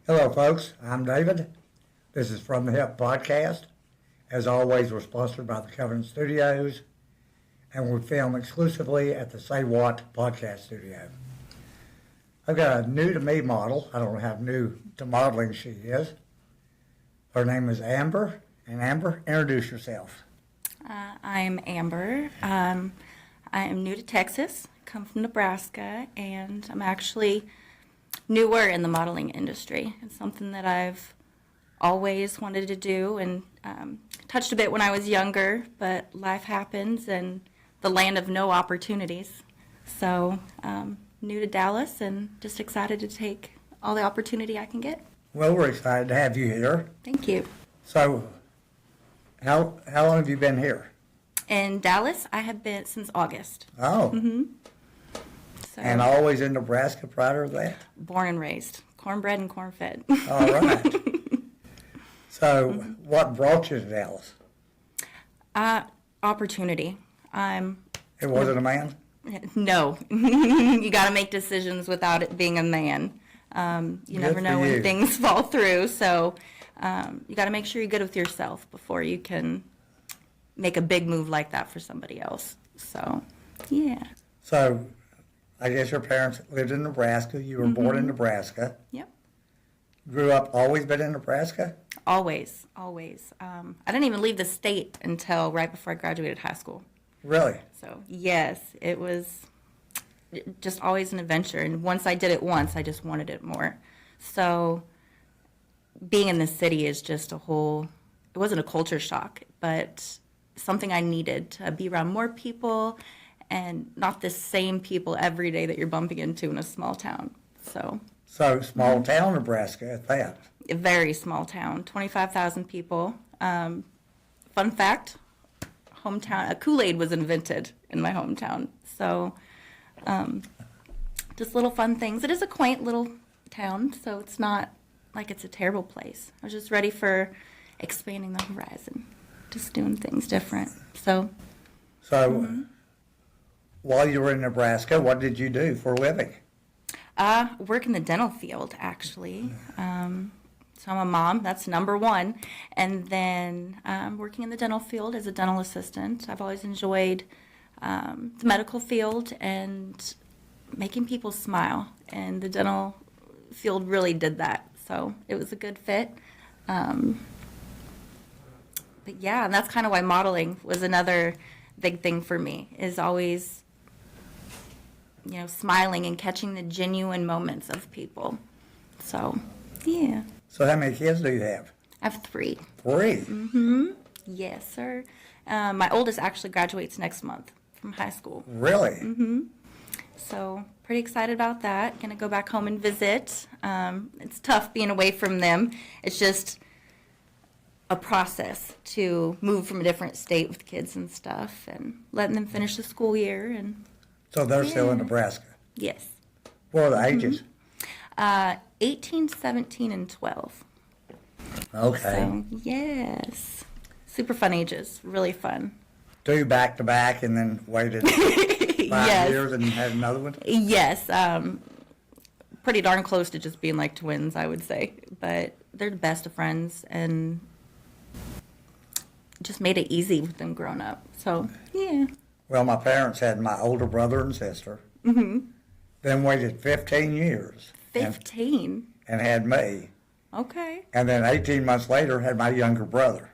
Hello, folks. I'm David. This is From the Hip podcast. As always, we're sponsored by the Covenant Studios, and we film exclusively at the Say What podcast studio. I've got a new-to-me model. I don't know how new to modeling she is. Her name is Amber. And Amber, introduce yourself. I'm Amber. I am new to Texas, come from Nebraska, and I'm actually newer in the modeling industry. It's something that I've always wanted to do and touched a bit when I was younger, but life happens and the land of no opportunities. So new to Dallas and just excited to take all the opportunity I can get. Well, we're excited to have you here. Thank you. So, how long have you been here? In Dallas, I have been since August. Oh. Mm-hmm. So, And always in Nebraska prior to that? born and raised, cornbread and corn-fed. All right. So, what brought you to Dallas? Opportunity. It wasn't a man? No, you got to make decisions without it being a man. You never know when things fall through, so you got to make sure you're good with yourself before you can make a big move like that for somebody else. So, yeah. So, I guess your parents lived in Nebraska. You were born in Nebraska. Yep. Grew up, always been in Nebraska? Always. I didn't even leave the state until right before I graduated high school. Really? So, yes, it was just always an adventure. And once I did it once, I just wanted it more. So, being in the city is just it wasn't a culture shock, but something I needed to be around more people and not the same people every day that you're bumping into in a small town. So, small town Nebraska at that. a very small town, 25,000 people. Fun fact, hometown, Kool-Aid was invented in my hometown. So, just little fun things. It is a quaint little town, so it's not like it's a terrible place. I was just ready for expanding the horizon, just doing things different. So, While you were in Nebraska, what did you do for a living? work in the dental field, actually. So I'm a mom, that's number one. And then working in the dental field as a dental assistant. I've always enjoyed the medical field and making people smile. And the dental field really did that. So it was a good fit. But yeah, and that's kind of why modeling was another big thing for me, is always, smiling and catching the genuine moments of people. So, yeah. So how many kids do you have? I have 3. 3? Mm-hmm. Yes, sir. My oldest actually graduates next month from high school. Really? Mm-hmm. So, pretty excited about that. Going to go back home and visit. It's tough being away from them. It's just a process to move from a different state with kids and stuff and letting them finish the school year. And So they're still in Nebraska? yes. What are the ages? 18, 17, and 12. Okay. So, yes. Super fun ages. Really fun. 2 back-to-back and then waited 5 Yes. years and had another one? Yes. Pretty darn close to just being like twins, I would say. But they're the best of friends and just made it easy with them growing up. So, yeah. Well, my parents had my older brother and sister. Mm-hmm. Then waited 15 years. 15? And had me. Okay. And then 18 months later had my younger brother.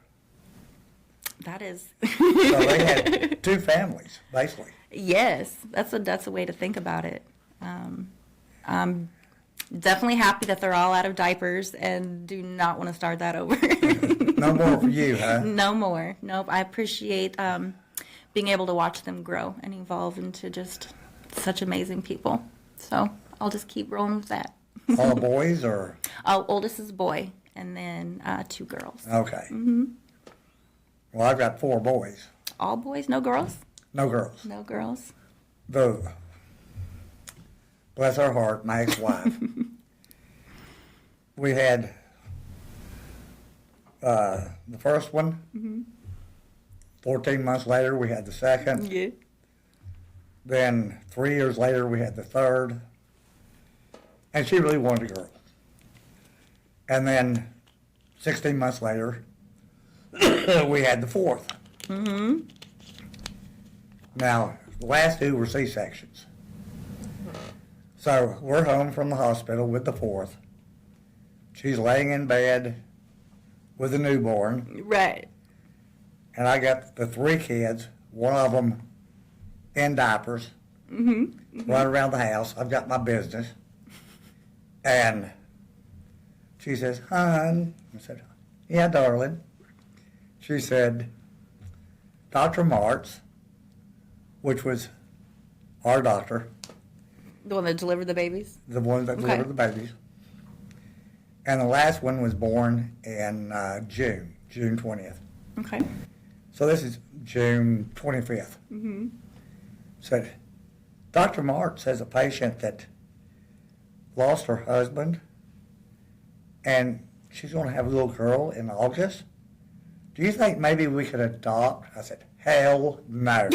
That is... So they had 2 families, basically. Yes, that's a way to think about it. I'm definitely happy that they're all out of diapers and do not want to start that over. No more for you, huh? No more. Nope. I appreciate being able to watch them grow and evolve into just such amazing people. So I'll just keep rolling with that. All boys or? Oldest is a boy, and then 2 girls. Okay. Mm-hmm. Well, I've got 4 boys. All boys, no girls? No girls. No girls. Bless her heart, my ex-wife. We had the first one. Mm-hmm. 14 months later, we had the second. Yeah. Then 3 years later, we had the third. And she really wanted a girl. And then 16 months later, we had the fourth. Mm-hmm. Now, the last two were C-sections. So we're home from the hospital with the fourth. She's laying in bed with a newborn. Right. And I got the three kids, one of them in diapers, running around the house. I've got my business. And she says, "Hon," I said, "Yeah, darling." She said, "Dr. Martz," which was our doctor, The one that delivered the babies? the one that delivered the babies. And the last one was born in June 20th. Okay. So this is June 25th. Mm-hmm. Said, "Dr. Martz has a patient that lost her husband, and she's going to have a little girl in August. Do you think maybe we could adopt?" I said, "Hell no."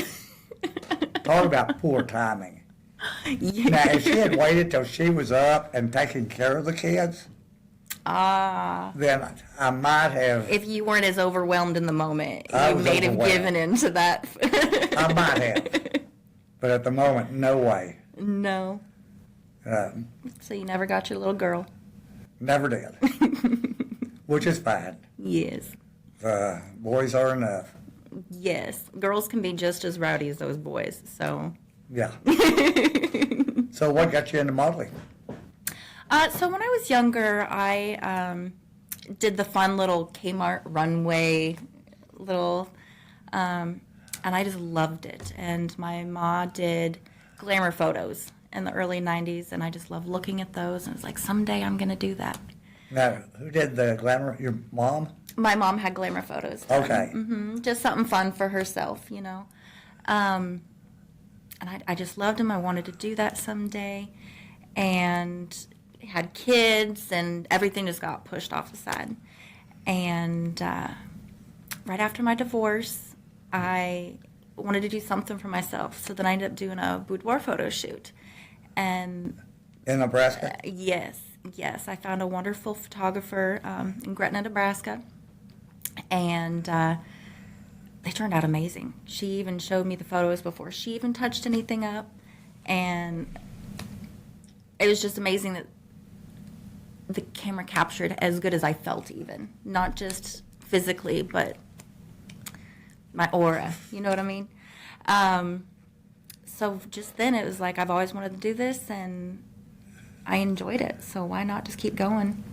Talk about poor timing. Yeah. Now, if she had waited till she was up and taking care of the kids, then I might have. If you weren't as overwhelmed in the moment, I you was may have overwhelmed. given into that. I might have. But at the moment, no way. No. So you never got your little girl? Never did. Which is fine. Yes. Boys are enough. Yes. Girls can be just as rowdy as those boys, so. Yeah. So what got you into modeling? So when I was younger, I did the fun little Kmart runway little, and I just loved it. And my ma did glamour photos in the early 90s, and I just loved looking at those. And it was like, someday I'm going to do that. Now, who did the glamour? Your mom? My mom had glamour photos done. Okay. Just something fun for herself, you know. And I just loved them. I wanted to do that someday. And had kids, and everything just got pushed off the side. And right after my divorce, I wanted to do something for myself. So then I ended up doing a boudoir photo shoot. And In Nebraska? yes, I found a wonderful photographer in Gretna, Nebraska. And they turned out amazing. She even showed me the photos before she even touched anything up. And it was just amazing that the camera captured as good as I felt, even. Not just physically, but my aura. You know what I mean? So just then it was like, I've always wanted to do this, and I enjoyed it. So why not just keep going?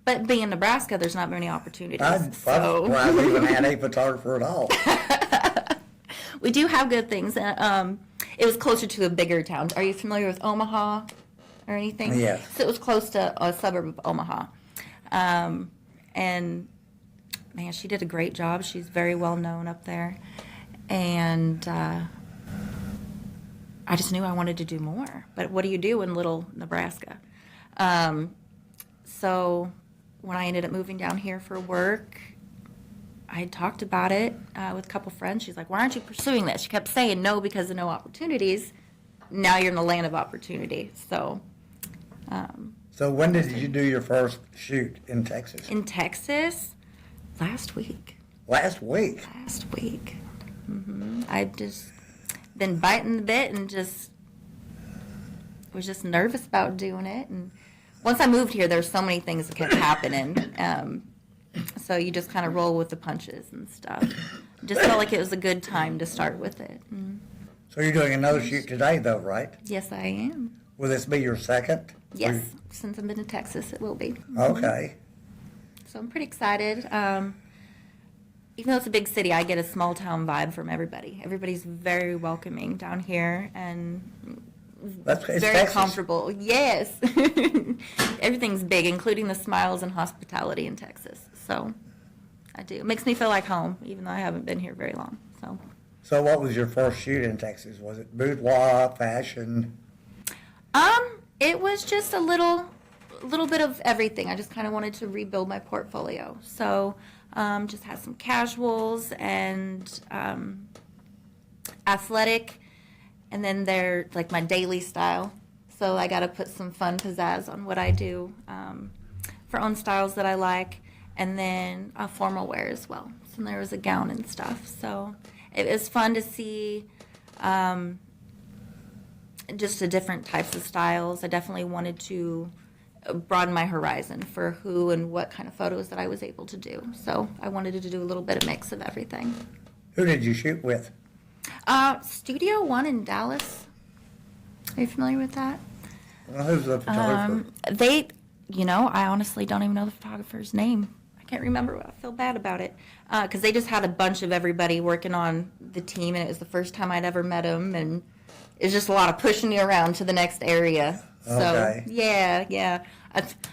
But being in Nebraska, there's not many opportunities. I'm so surprised I even had a photographer at all. we do have good things. It was closer to a bigger town. Are you familiar with Omaha or anything? Yes. So it was close to a suburb of Omaha. And, man, she did a great job. She's very well known up there. And I just knew I wanted to do more. But what do you do in little Nebraska? So when I ended up moving down here for work, I had talked about it with a couple friends. She's like, "Why aren't you pursuing this?" She kept saying no because of no opportunities. Now you're in the land of opportunity. So So when did you do your first shoot in Texas? in Texas, last week. Last week. I've just been biting the bit and just was just nervous about doing it. And once I moved here, there were so many things that kept happening. So you just kind of roll with the punches and stuff. Just felt like it was a good time to start with it. So you're doing another shoot today, though, right? Yes, I am. Will this be your second? Yes, since I've been to Texas, it will be. Okay. So I'm pretty excited. Even though it's a big city, I get a small town vibe from everybody. Everybody's very welcoming down here and It's very Texas. comfortable. Yes. Everything's big, including the smiles and hospitality in Texas. So I do. It makes me feel like home, even though I haven't been here very long. So what was your first shoot in Texas? Was it boudoir, fashion? It was just a little bit of everything. I just kind of wanted to rebuild my portfolio. So just had some casuals and athletic, and then they're like my daily style. So I got to put some fun pizzazz on what I do. for own styles that I like, and then formal wear as well. So there was a gown and stuff. So it was fun to see just the different types of styles. I definitely wanted to broaden my horizon for who and what kind of photos that I was able to do. So I wanted to do a little bit of mix of everything. Who did you shoot with? Studio One in Dallas. Are you familiar with that? Well, who's the photographer? I honestly don't even know the photographer's name. I can't remember. I feel bad about it. Because they just had a bunch of everybody working on the team, and it was the first time I'd ever met them, and it was just a lot of pushing me around to the next area. So, Okay. yeah.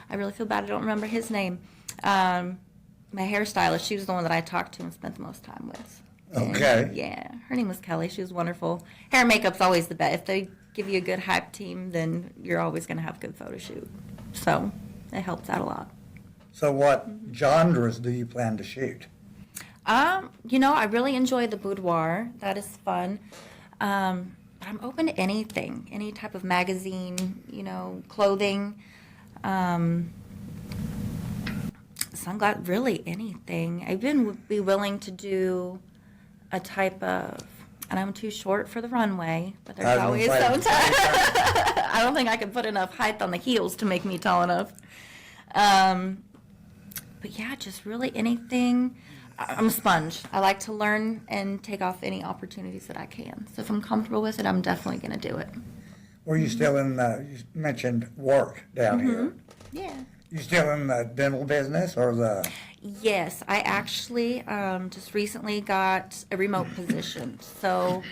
I really feel bad I don't remember his name. My hairstylist, she was the one that I talked to and spent the most time with. Okay. And, yeah, her name was Kelly. She was wonderful. Hair and makeup's always the best. If they give you a good hype team, then you're always going to have a good photo shoot. So it helps out a lot. So what genres do you plan to shoot? I really enjoy the boudoir. That is fun. But I'm open to anything, any type of magazine, clothing, sunglasses, really anything. I've be willing to do a type of, and I'm too short for the runway, but there's always some time. I don't think I can put enough height on the heels to make me tall enough. But yeah, just really anything. I'm a sponge. I like to learn and take off any opportunities that I can. So if I'm comfortable with it, I'm definitely going to do it. Were you still in you mentioned work down here. Yeah. You still in the dental business or the? Yes, I actually just recently got a remote position. So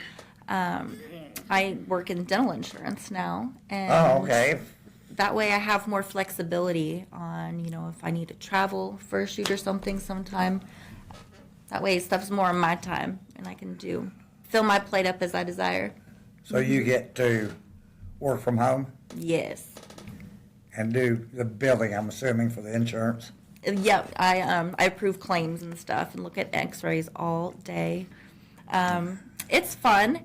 I work in dental insurance now. And Oh, okay. that way I have more flexibility on, if I need to travel for a shoot or something sometime. That way stuff's more on my time, and I can fill my plate up as I desire. So you get to work from home Yes. and do the billing, I'm assuming, for the insurance? Yeah, I approve claims and stuff and look at x-rays all day. It's fun.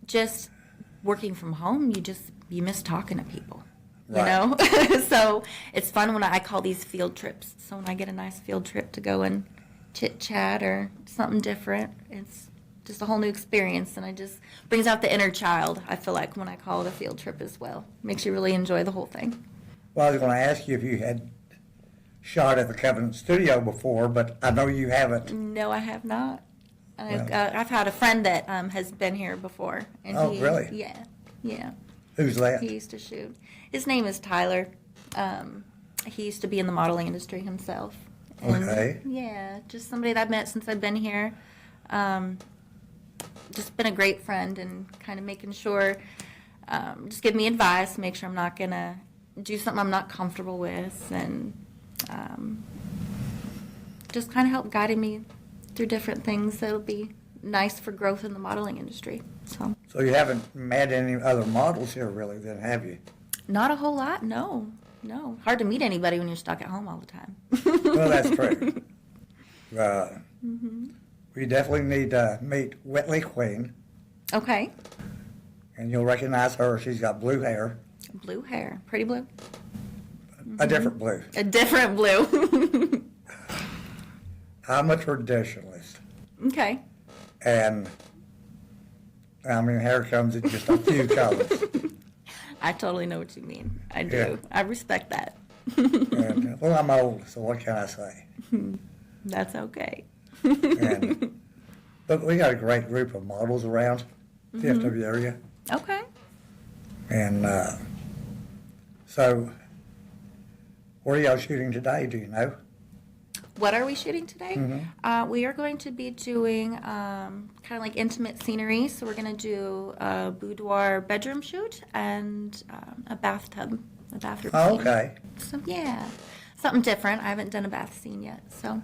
Just working from home, you miss talking to people. Right. So it's fun when I call these field trips. So when I get a nice field trip to go and chit-chat or something different, it's just a whole new experience, and it just brings out the inner child, I feel like, when I call it a field trip as well. Makes you really enjoy the whole thing. Well, I was going to ask you if you had shot at the Covenant Studio before, but I know you haven't. No, I have not. I've had a friend that has been here before. And Oh, really? Yeah. Who's that? He used to shoot. His name is Tyler. He used to be in the modeling industry himself. And, Okay. yeah, just somebody that I've met since I've been here. Just been a great friend and kind of making sure, just give me advice, make sure I'm not going to do something I'm not comfortable with, and just kind of help guiding me through different things that'll be nice for growth in the modeling industry. So you haven't met any other models here, really, then, have you? not a whole lot, no. Hard to meet anybody when you're stuck at home all the time. Well, that's true. We definitely need to meet Whatley Queen, Okay. and you'll recognize her. She's got blue hair, Blue hair. Pretty blue? a different blue. A different blue. I'm a traditionalist, Okay. and I mean, hair comes in just a few colors. I totally know what you mean. I do. Yeah. I respect that. And, well, I'm old, so what can I say? That's okay. But we got a great group of models around the DFW area. Okay. And so, where are y'all shooting today, do you know? What are we shooting today? We are going to be doing kind of like intimate scenery. So we're going to do a boudoir bedroom shoot and a bathroom scene. Okay. So yeah, something different. I haven't done a bath scene yet, so.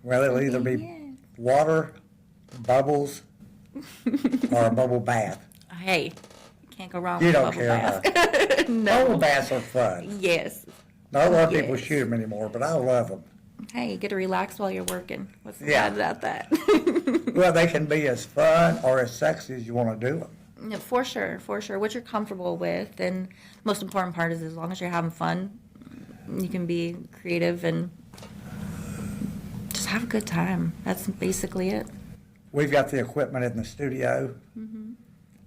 Well, it'll either be water, bubbles, or a bubble bath. Hey, can't go wrong You with a don't bubble care, bath. Bubble No. baths are fun. Yes. Not a lot of people Yes. shoot them anymore, but I love them. Hey, you get to relax while you're working. What's the Yeah. bad about that? Well, they can be as fun or as sexy as you want to do them. Yeah, for sure. What you're comfortable with, and most important part is as long as you're having fun, You can be creative and just have a good time. That's basically it. We've got the equipment in the studio, and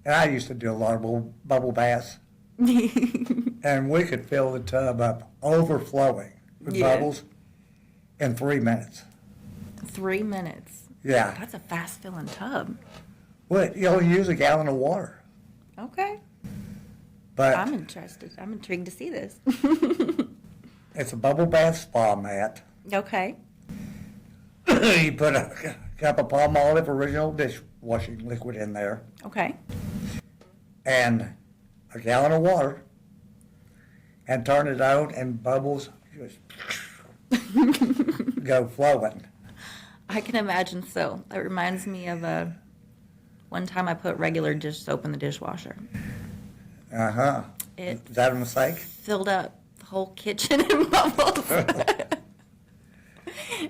I used to do a lot of bubble baths, and we could fill the tub up overflowing with bubbles in 3 minutes. 3 minutes. Yeah. That's a fast-filling tub. Well, you only use a gallon of water. Okay. But I'm interested. I'm intrigued to see this. it's a bubble bath spa mat. Okay. You put a cup of palm olive original dishwashing liquid in there Okay. and a gallon of water and turn it on and bubbles just go flowing. I can imagine so. That reminds me of one time I put regular dish soap in the dishwasher. Uh-huh. It Is that a mistake? filled up the whole kitchen in bubbles.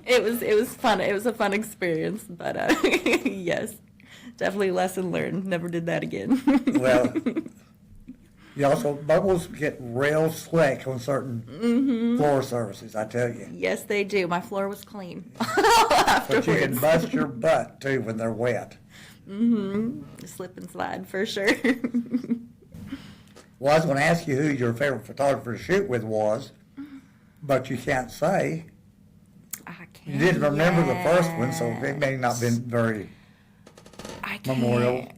It was fun. It was a fun experience, but yes, definitely lesson learned. Never did that again. Well, you also, bubbles get real slick on certain floor surfaces, I tell you. Yes, they do. My floor was clean But you can afterwards. bust your butt, too, when they're wet. Slip and slide for sure. Well, I was going to ask you who your favorite photographer to shoot with was, but you can't say. I can't. You didn't remember the first one, so it may not have been very I can't. memorial.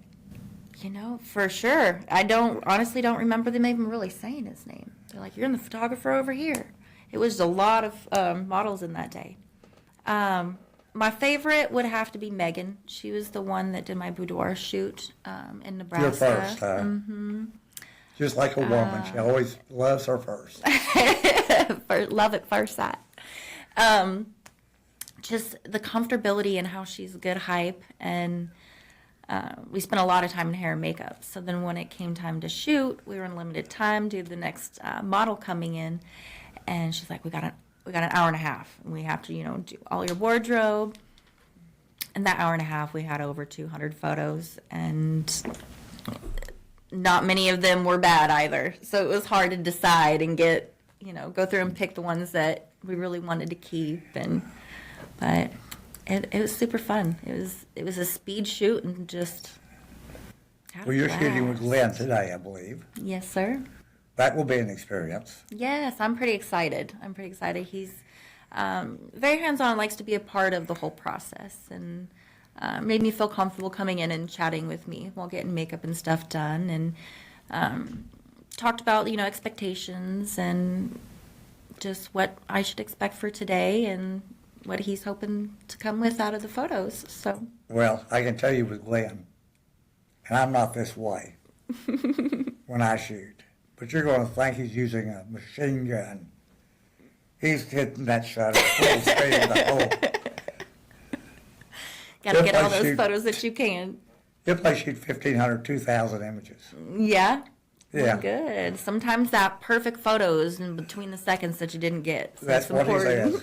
You know, for sure. I honestly don't remember them even really saying his name. They're like, you're in the photographer over here. It was a lot of models in that day. My favorite would have to be Megan. She was the one that did my boudoir shoot in Nebraska. Your first, huh? Just like a woman. She always loves her first. Love at first sight. Just the comfortability and how she's good hype, and we spent a lot of time in hair and makeup. So then when it came time to shoot, we were in limited time due to the next model coming in, and she's like, we got an hour and a half, and we have to, do all your wardrobe. In that hour and a half, we had over 200 photos, and not many of them were bad either. So it was hard to decide and go through and pick the ones that we really wanted to keep. But it was super fun. It was a speed shoot and just had a Well, you're shooting with blast. Glenn today, I believe. Yes, sir. That will be an experience. Yes, I'm pretty excited. He's very hands-on, likes to be a part of the whole process, and made me feel comfortable coming in and chatting with me while getting makeup and stuff done, and talked about, expectations and just what I should expect for today and what he's hoping to come with out of the photos. So, Well, I can tell you with Glenn, and I'm not this way when I shoot, but you're going to think he's using a machine gun. He's hitting that shutter full speed the whole. got to If get I all those shoot- photos that you can. He'll probably shoot 1,500, 2,000 images. Yeah. Yeah. Well, good. Sometimes that perfect photos in between the seconds that you didn't get. So That's it's what he important. says.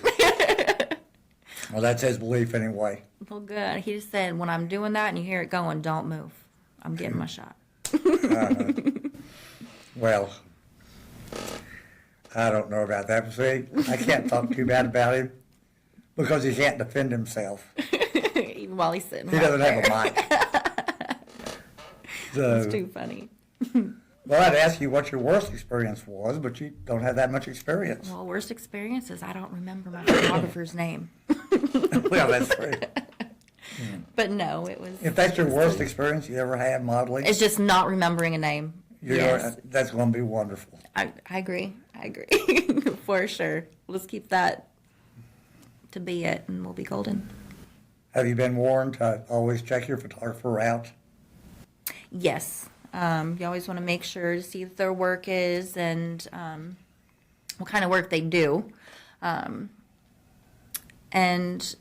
Well, that's his belief anyway. Well, good. He just said, when I'm doing that and you hear it going, don't move. I'm getting my shot. Well, I don't know about that. But see, I can't talk too bad about him because he can't defend himself. Even while he's sitting He right doesn't there. have a mic. It's So, too funny. well, I'd ask you what your worst experience was, but you don't have that much experience. Well, worst experiences, I don't remember my photographer's name. Well, that's true. But no, it was... If that's your worst experience you ever had modeling, It's just not remembering a name. Yes. that's going to be wonderful. I agree. For sure. Let's keep that to be it, and we'll be golden. Have you been warned to always check your photographer out? Yes. You always want to make sure to see what their work is and what kind of work they do. And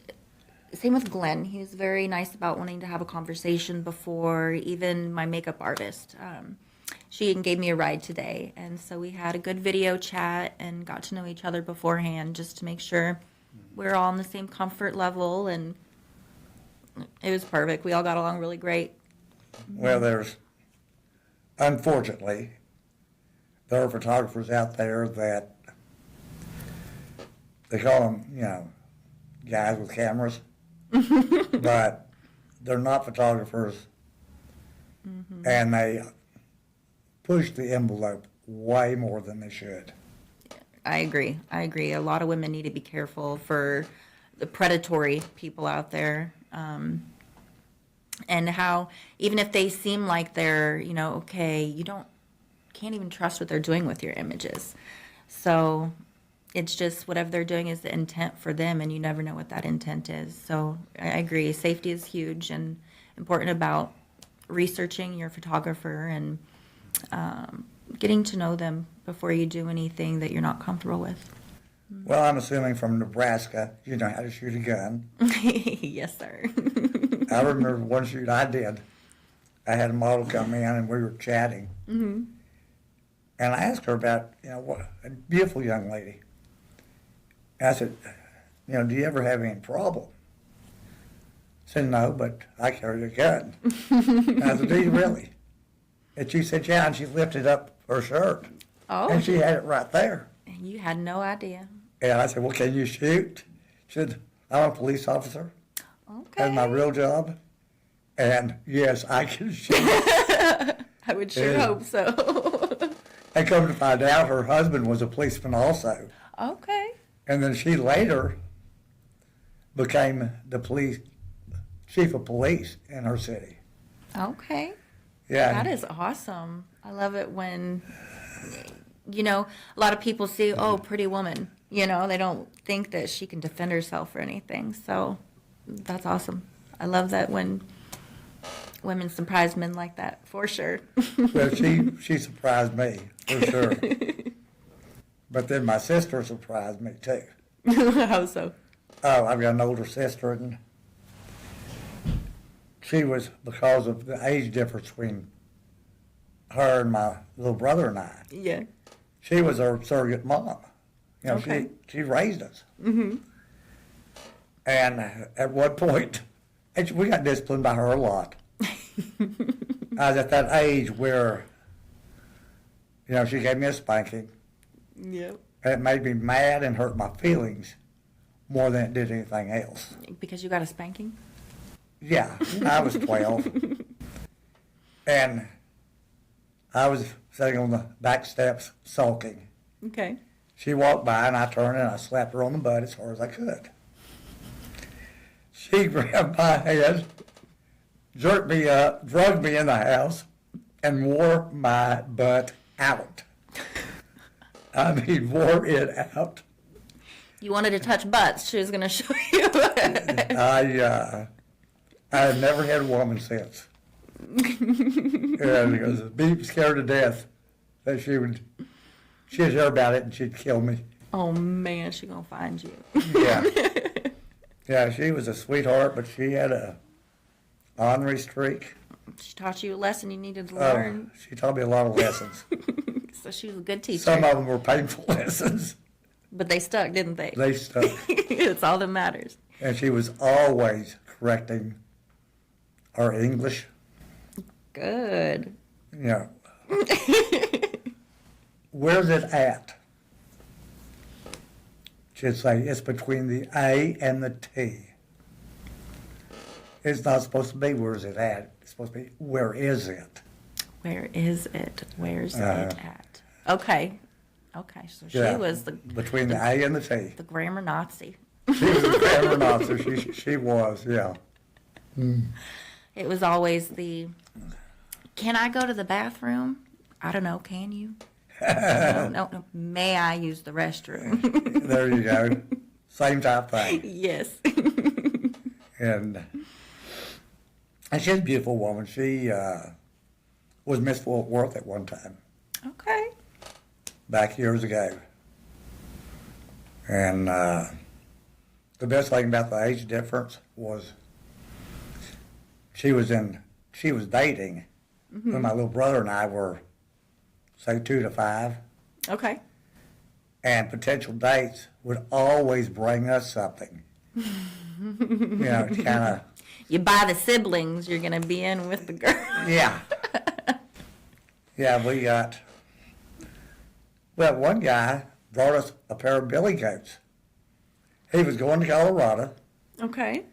same with Glenn. He was very nice about wanting to have a conversation before, even my makeup artist. She even gave me a ride today. And so we had a good video chat and got to know each other beforehand just to make sure we're all on the same comfort level. And it was perfect. We all got along really great. Well, unfortunately, there are photographers out there that they call them, guys with cameras, but they're not photographers, and they push the envelope way more than they should. I agree. A lot of women need to be careful for the predatory people out there, and how even if they seem like they're, okay, can't even trust what they're doing with your images. So it's just whatever they're doing is the intent for them, and you never know what that intent is. So I agree. Safety is huge and important about researching your photographer and getting to know them before you do anything that you're not comfortable with. Well, I'm assuming from Nebraska, you know how to shoot a gun. Yes, sir. I remember one shoot I did. I had a model come in and we were chatting. Mm-hmm. And I asked her about, what a beautiful young lady. I said, do you ever have any problem? She said, no, but I carry a gun. And I said, do you really? And she said, yeah, and she lifted up her shirt. Oh. And she had it right there. And you had no idea. And I said, well, can you shoot? She said, I'm a police officer. Okay. That's my real job. And yes, I can shoot. I would sure hope so. And come to find out, her husband was a policeman also. Okay. And then she later became the chief of police in her city. Okay. Yeah. That is awesome. I love it when, a lot of people see, oh, pretty woman. They don't think that she can defend herself or anything. So that's awesome. I love that when women surprise men like that, for sure. Well, she surprised me, for sure. But then my sister surprised me, too. How so? Oh, I've got an older sister, and she was, because of the age difference between her and my little brother and I. Yeah. She was our surrogate mom. Okay. She raised us. Mm-hmm. And at one point, we got disciplined by her a lot. I was at that age where, she gave me a spanking. Yep. And it made me mad and hurt my feelings more than it did anything else. Because you got a spanking? Yeah, I was 12. And I was sitting on the back steps sulking. Okay. She walked by and I turned and I slapped her on the butt as hard as I could. She grabbed my head, jerked me up, drugged me in the house, and wore my butt out. I mean, wore it out. You wanted to touch butts. She was going to show you. I have never had a woman since. And because be scared to death that she'd hear about it and she'd kill me. Oh, man, she's going to find you. Yeah. Yeah, she was a sweetheart, but she had a ornery streak. She taught you a lesson you needed to learn. She taught me a lot of lessons. So she was a good teacher. Some of them were painful lessons. But they stuck, didn't they? They stuck. It's all that matters. And she was always correcting our English. Good. Where's it at? She'd say, it's between the A and the T. It's not supposed to be, where's it at? It's supposed to be, where is it? Where is it? Where's it at? Okay. So she was between the A and the T. the grammar Nazi. She was a grammar Nazi. She was, yeah. It was always can I go to the bathroom? I don't know, can you? No. May I use the restroom? There you go. Same type thing. Yes. And she's a beautiful woman. She was Miss Fort Worth at one time. Okay. Back years ago. And the best thing about the age difference was she was dating when my little brother and I were, say, 2 to 5. Okay. And potential dates would always bring us something. It's kind of... You buy the siblings, you're going to be in with the girl. Yeah. Yeah, we got... Well, one guy brought us a pair of billy goats. He was going to Colorado, Okay.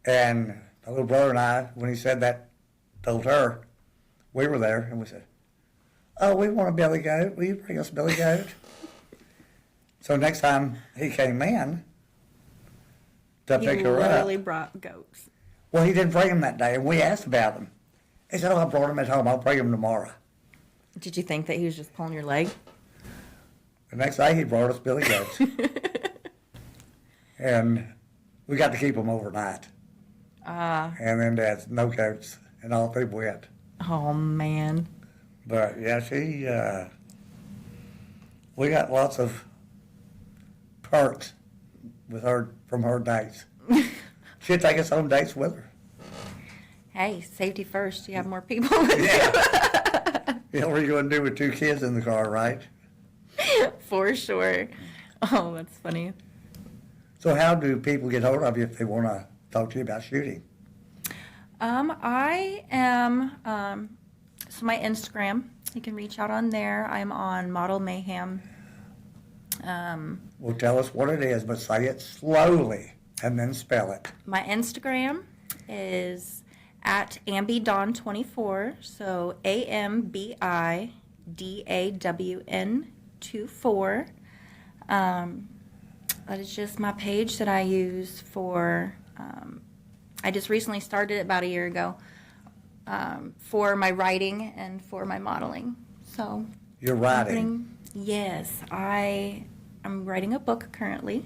and my little brother and I, when he said that, told her, we were there, and we said, "Oh, we want a billy goat. Will you bring us a billy goat?" So next time he came in to He pick her literally up, brought goats. well, he didn't bring them that day, and we asked about them. He said, "Oh, I brought them at home. I'll bring them tomorrow." Did you think that he was just pulling your leg? The next day, he brought us billy goats, and we got to keep them overnight. And then Dad's no goats, and all people went. Oh, man. But yeah, we got lots of perks with her from her dates. She'd take us on dates with her. Hey, safety first. You have more people with Yeah. You know what are you going to do with 2 kids in the car, right? you. For sure. Oh, that's funny. So how do people get hold of you if they want to talk to you about shooting? I am, so my Instagram, you can reach out on there. I'm on Model Mayhem. Well, tell us what it is, but say it slowly and then spell it. My Instagram is at AmbiDawn24, so AMBIDAWN24. That is just my page that I use for, I just recently started it about a year ago, for my writing and for my modeling. So You're writing. Yes, I'm writing a book currently,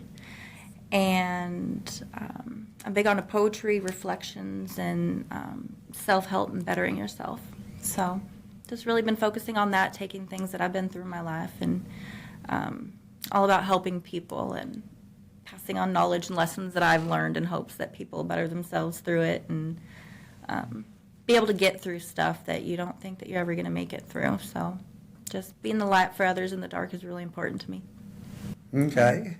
and I'm big on poetry, reflections, and self-help and bettering yourself. So just really been focusing on that, taking things that I've been through in my life, and all about helping people and passing on knowledge and lessons that I've learned in hopes that people better themselves through it and be able to get through stuff that you don't think that you're ever going to make it through. So just being the light for others in the dark is really important to me. Okay.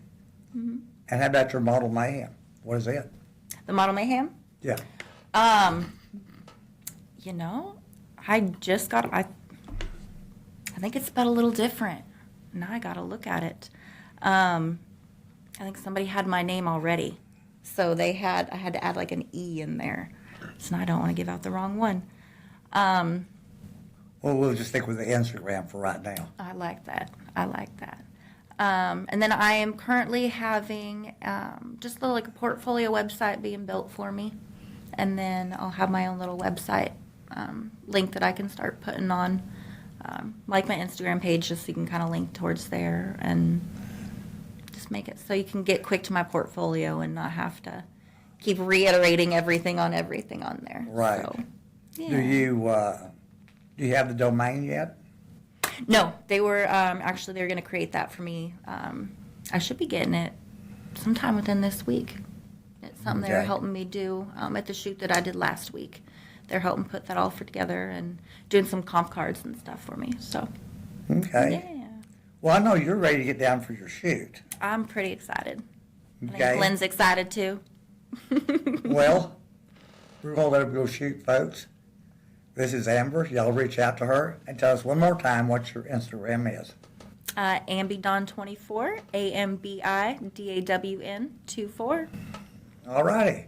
Mm-hmm. And how about your Model Mayhem? What is it? The Model Mayhem? Yeah. You know, I just got, I think it's spelled a little different. Now I got to look at it. I think somebody had my name already. So I had to add like an E in there. So now I don't want to give out the wrong one. Well, we'll just stick with the Instagram for right now. I like that. And then I am currently having just a like a portfolio website being built for me. And then I'll have my own little website link that I can start putting on, like my Instagram page, just so you can kind of link towards there and just make it so you can get quick to my portfolio and not have to keep reiterating everything on there. Right. So, yeah. Do you have the domain yet? No, they were actually they were going to create that for me. I should be getting it sometime within this week. It's something they were Okay. helping me do at the shoot that I did last week. They're helping put that all together and doing some comp cards and stuff for me. So, Okay. yeah, Well, I know you're ready to get down for your shoot. I'm pretty excited. I Okay. think Lynn's excited too. Well, we're going to let her go shoot, folks. This is Amber. Y'all reach out to her and tell us one more time what your Instagram is. AmbiDawn24, AMBIDAWN24. All righty.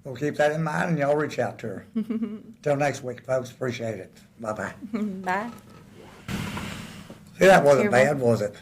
We'll keep that in mind and y'all reach out to her. Till next week, folks. Appreciate it. Bye-bye. Bye. See, that wasn't Terrible. bad, was it?